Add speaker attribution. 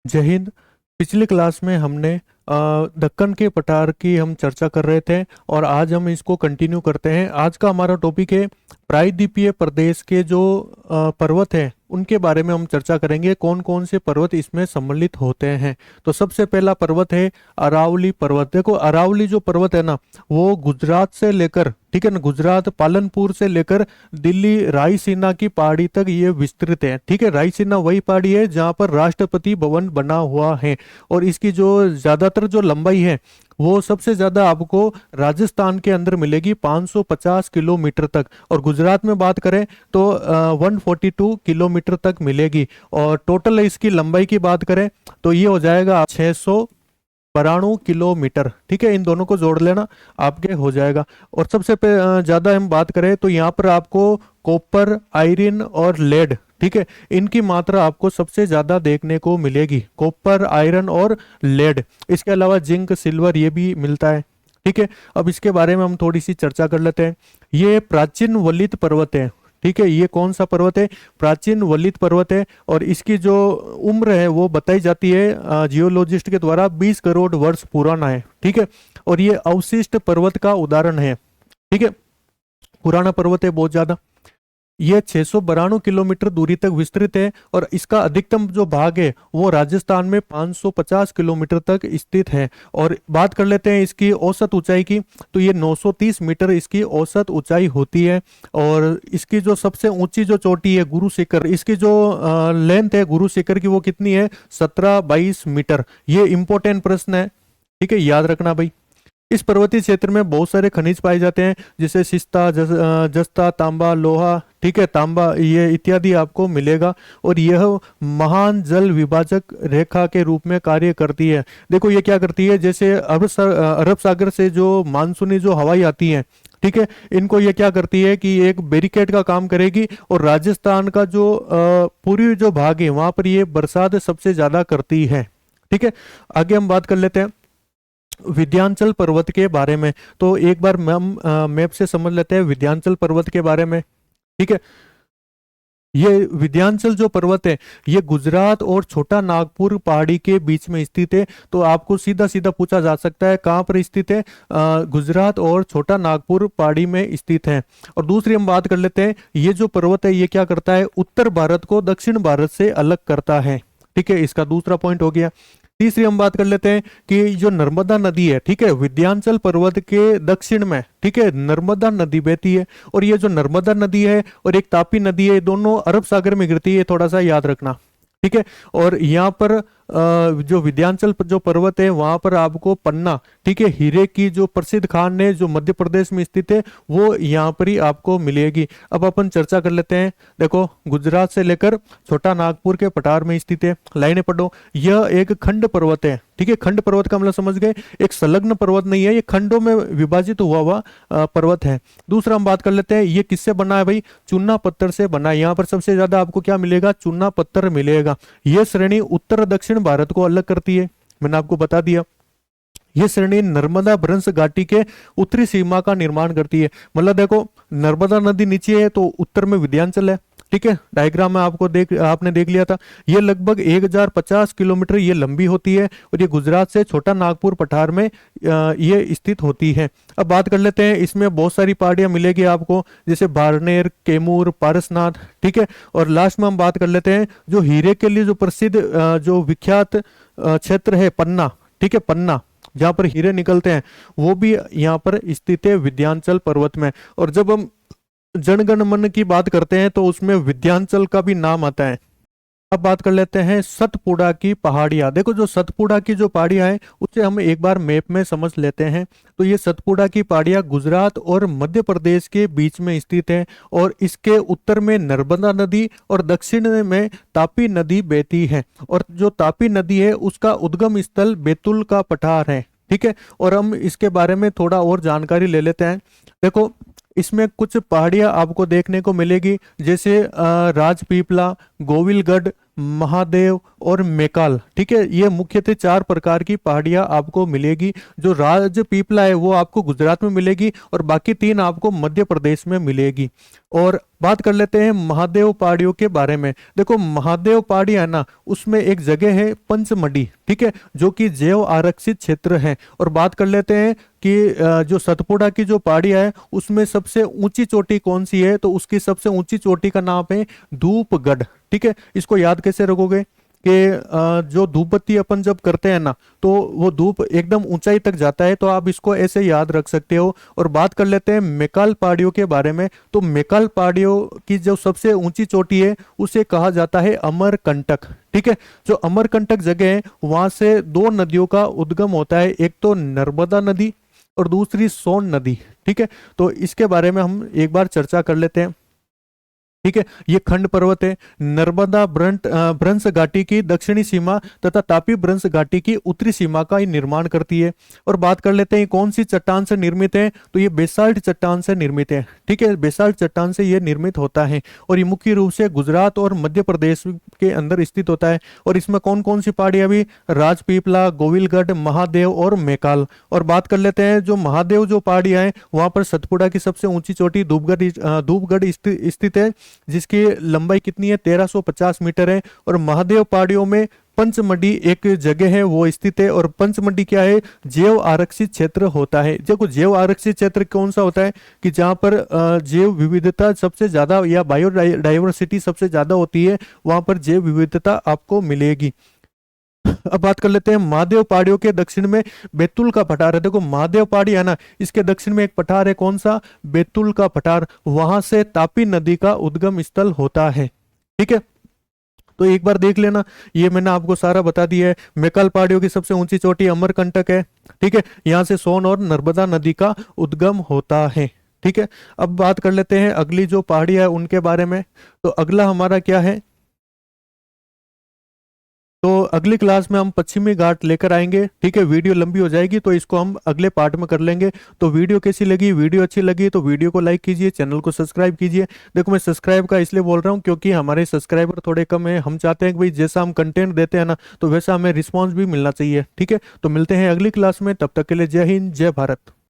Speaker 1: जय हिंद। पिछली क्लास में हमने दक्कन के पठार की हम चर्चा कर रहे थे और आज हम इसको कंटिन्यू करते हैं। आज का हमारा टॉपिक है प्रायद्वीपीय प्रदेश के जो पर्वत हैं उनके बारे में हम चर्चा करेंगे, कौन कौन से पर्वत इसमें सम्मिलित होते हैं। तो सबसे पहला पर्वत है अरावली पर्वत। देखो अरावली जो पर्वत है ना, वो गुजरात से लेकर, ठीक है ना, गुजरात पालनपुर से लेकर दिल्ली रायसीना की पहाड़ी तक ये विस्तृत है। ठीक है, रायसीना वही पहाड़ी है जहाँ पर राष्ट्रपति भवन बना हुआ है और इसकी जो ज्यादातर जो लंबाई है वो सबसे ज्यादा आपको राजस्थान के अंदर मिलेगी 550 किलोमीटर तक, और गुजरात में बात करें तो 142 किलोमीटर तक मिलेगी। और टोटल इसकी लंबाई की बात करें तो ये हो जाएगा 692 किलोमीटर। ठीक है, इन दोनों को जोड़ लेना, आपके हो जाएगा। और सबसे ज्यादा हम बात करें तो यहाँ पर आपको कॉपर, आयरन और लेड, ठीक है, इनकी मात्रा आपको सबसे ज्यादा देखने को मिलेगी। कॉपर, आयरन और लेड, इसके अलावा जिंक, सिल्वर ये भी मिलता है। ठीक है, अब इसके बारे में हम थोड़ी सी चर्चा कर लेते हैं। ये प्राचीन वलित पर्वत है। ठीक है, ये कौन सा पर्वत है? प्राचीन वलित पर्वत है और इसकी जो उम्र है वो बताई जाती है जियोलॉजिस्ट के द्वारा 20 करोड़ वर्ष पुराना है। ठीक है, और ये अवशिष्ट पर्वत का उदाहरण है। ठीक है, पुराना पर्वत है बहुत ज्यादा। यह 692 किलोमीटर दूरी तक विस्तृत है और इसका अधिकतम जो भाग है वो राजस्थान में 550 किलोमीटर तक स्थित है। और बात कर लेते हैं इसकी औसत ऊंचाई की, तो ये 930 मीटर इसकी औसत ऊंचाई होती है। और इसकी जो सबसे ऊंची जो चोटी है गुरु शिखर, इसकी जो लेंथ है गुरु शिखर की वो कितनी है? 17-22 मीटर। ये इंपॉर्टेंट प्रश्न है, ठीक है, याद रखना भाई। इस पर्वतीय क्षेत्र में बहुत सारे खनिज पाए जाते हैं, जैसे सिस्ता, जस्ता, तांबा, लोहा, ठीक है, तांबा, ये इत्यादि आपको मिलेगा। और यह महान जल विभाजक रेखा के रूप में कार्य करती है। देखो ये क्या करती है, जैसे अरब सागर से जो मानसूनी जो हवाएं आती हैं, ठीक है, इनको ये क्या करती है कि एक बैरिकेड का काम करेगी और राजस्थान का जो पूर्वी जो भाग है वहां पर ये बरसात सबसे ज्यादा करती है। ठीक है, आगे हम बात कर लेते हैं विंध्याचल पर्वत के बारे में। तो एक बार हम मैप से समझ लेते हैं विंध्याचल पर्वत के बारे में। ठीक है, ये विंध्याचल जो पर्वत है ये गुजरात और छोटा नागपुर पहाड़ी के बीच में स्थित है। तो आपको सीधा सीधा पूछा जा सकता है कहाँ पर स्थित है? गुजरात और छोटा नागपुर पहाड़ी में स्थित है। और दूसरी हम बात कर लेते हैं, ये जो पर्वत है ये क्या करता है? उत्तर भारत को दक्षिण भारत से अलग करता है। ठीक है, इसका दूसरा पॉइंट हो गया। तीसरी हम बात कर लेते हैं कि जो नर्मदा नदी है, ठीक है, विंध्याचल पर्वत के दक्षिण में, ठीक है, नर्मदा नदी बहती है। और ये जो नर्मदा नदी है और एक तापी नदी है, दोनों अरब सागर में गिरती है, थोड़ा सा याद रखना। ठीक है, और यहाँ पर जो विंध्याचल जो पर्वत है वहां पर आपको पन्ना, ठीक है, हीरे की जो प्रसिद्ध खान है जो मध्य प्रदेश में स्थित है वो यहाँ पर ही आपको मिलेगी। अब अपन चर्चा कर लेते हैं। देखो गुजरात से लेकर छोटा नागपुर के पठार में स्थित है। लाइनें पढ़ो। यह एक खंड पर्वत है। ठीक है, खंड पर्वत का मतलब समझ गए, एक संलग्न पर्वत नहीं है, ये खंडों में विभाजित हुआ पर्वत है। दूसरा हम बात कर लेते हैं, ये किससे बना है भाई? चूना पत्थर से बना है। यहाँ पर सबसे ज्यादा आपको क्या मिलेगा? चूना पत्थर मिलेगा। यह श्रेणी उत्तर दक्षिण भारत को अलग करती है, मैंने आपको बता दिया। यह श्रेणी नर्मदा भ्रंश घाटी के उत्तरी सीमा का निर्माण करती है। मतलब देखो नर्मदा नदी नीचे है तो उत्तर में विंध्याचल है। ठीक है, डायग्राम में आपने देख लिया था। ये लगभग 1050 किलोमीटर ये लंबी होती है और ये गुजरात से छोटा नागपुर पठार में ये स्थित होती है। अब बात कर लेते हैं, इसमें बहुत सारी पहाड़ियां मिलेगी आपको, जैसे बारनेर, कैमूर, पारसनाथ। ठीक है, और लास्ट में हम बात कर लेते हैं जो हीरे के लिए जो प्रसिद्ध जो विख्यात क्षेत्र है पन्ना। ठीक है, पन्ना जहां पर हीरे निकलते हैं वो भी यहाँ पर स्थित है विंध्याचल पर्वत में। और जब हम जनगण मन की बात करते हैं तो उसमें विंध्याचल का भी नाम आता है। अब बात कर लेते हैं सतपुड़ा की पहाड़ियां। देखो जो सतपुड़ा की जो पहाड़ियां हैं उसे हम एक बार मैप में समझ लेते हैं। तो ये सतपुड़ा की पहाड़ियां गुजरात और मध्य प्रदेश के बीच में स्थित है और इसके उत्तर में नर्मदा नदी और दक्षिण में तापी नदी बहती है। और जो तापी नदी है उसका उद्गम स्थल बैतूल का पठार है। ठीक है, और हम इसके बारे में थोड़ा और जानकारी ले लेते हैं। देखो इसमें कुछ पहाड़ियां आपको देखने को मिलेगी, जैसे राजपीपला, गोविलगढ़, महादेव और मैकाल। ठीक है, ये मुख्यतः 4 प्रकार की पहाड़ियां आपको मिलेगी। जो राजपीपला है वो आपको गुजरात में मिलेगी और बाकी 3 आपको मध्य प्रदेश में मिलेगी। और बात कर लेते हैं महादेव पहाड़ियों के बारे में। देखो महादेव पहाड़ी है ना, उसमें एक जगह है पंचमढ़ी, ठीक है, जो कि जैव आरक्षित क्षेत्र है। और बात कर लेते हैं कि जो सतपुड़ा की जो पहाड़ियां है उसमें सबसे ऊंची चोटी कौन सी है, तो उसकी सबसे ऊंची चोटी का नाम है धूपगढ़। ठीक है, इसको याद कैसे रखोगे कि जो धूप बत्ती अपन जब करते हैं ना, तो वो धूप एकदम ऊंचाई तक जाता है, तो आप इसको ऐसे याद रख सकते हो। और बात कर लेते हैं मैकाल पहाड़ियों के बारे में। तो मैकाल पहाड़ियों की जो सबसे ऊंची चोटी है उसे कहा जाता है अमरकंटक। ठीक है, जो अमरकंटक जगह है वहां से 2 नदियों का उद्गम होता है, एक तो नर्मदा नदी और दूसरी सोन नदी। ठीक है, तो इसके बारे में हम एक बार चर्चा कर लेते हैं। ठीक है, ये खंड पर्वत है। नर्मदा भ्रंश घाटी की दक्षिणी सीमा तथा तापी भ्रंश घाटी की उत्तरी सीमा का ही निर्माण करती है। और बात कर लेते हैं कौन सी चट्टान से निर्मित है, तो ये बेसाल्ट चट्टान से निर्मित है। ठीक है, बेसाल्ट चट्टान से ये निर्मित होता है और ये मुख्य रूप से गुजरात और मध्य प्रदेश के अंदर स्थित होता है। और इसमें कौन कौन सी पहाड़ियां भी, राजपीपला, गोविलगढ़, महादेव और मैकाल। और बात कर लेते हैं जो महादेव जो पहाड़ियां हैं वहां पर सतपुड़ा की सबसे ऊंची चोटी धूपगढ़ स्थित है, जिसकी लंबाई कितनी है, 1350 मीटर है। और महादेव पहाड़ियों में पंचमढ़ी एक जगह है वो स्थित है। और पंचमढ़ी क्या है, जैव आरक्षित क्षेत्र होता है। देखो जैव आरक्षित क्षेत्र कौन सा होता है कि जहां पर जैव विविधता सबसे ज्यादा या बायोडाइवर्सिटी सबसे ज्यादा होती है, वहां पर जैव विविधता आपको मिलेगी। अब बात कर लेते हैं महादेव पहाड़ियों के दक्षिण में बैतूल का पठार है। देखो महादेव पहाड़ी है ना, इसके दक्षिण में एक पठार है, कौन सा, बैतूल का पठार। वहां से तापी नदी का उद्गम स्थल होता है। ठीक है, तो एक बार देख लेना, ये मैंने आपको सारा बता दिया है। मैकाल पहाड़ियों की सबसे ऊंची चोटी अमरकंटक है। ठीक है, यहां से सोन और नर्मदा नदी का उद्गम होता है। ठीक है, अब बात कर लेते हैं अगली जो पहाड़ी है उनके बारे में। तो अगला हमारा क्या है, तो अगली क्लास में हम पश्चिमी घाट लेकर आएंगे। ठीक है, वीडियो लंबी हो जाएगी तो इसको हम अगले पार्ट में कर लेंगे। तो वीडियो कैसी लगी, वीडियो अच्छी लगी तो वीडियो को लाइक कीजिए, चैनल को सब्सक्राइब कीजिए। देखो मैं सब्सक्राइब का इसलिए बोल रहा हूँ क्योंकि हमारे सब्सक्राइबर थोड़े कम है। हम चाहते हैं कि भाई जैसा हम कंटेंट देते हैं ना, तो वैसा हमें रिस्पॉन्स भी मिलना चाहिए। ठीक है, तो मिलते हैं अगली क्लास में, तब तक के लिए जय हिंद, जय भारत।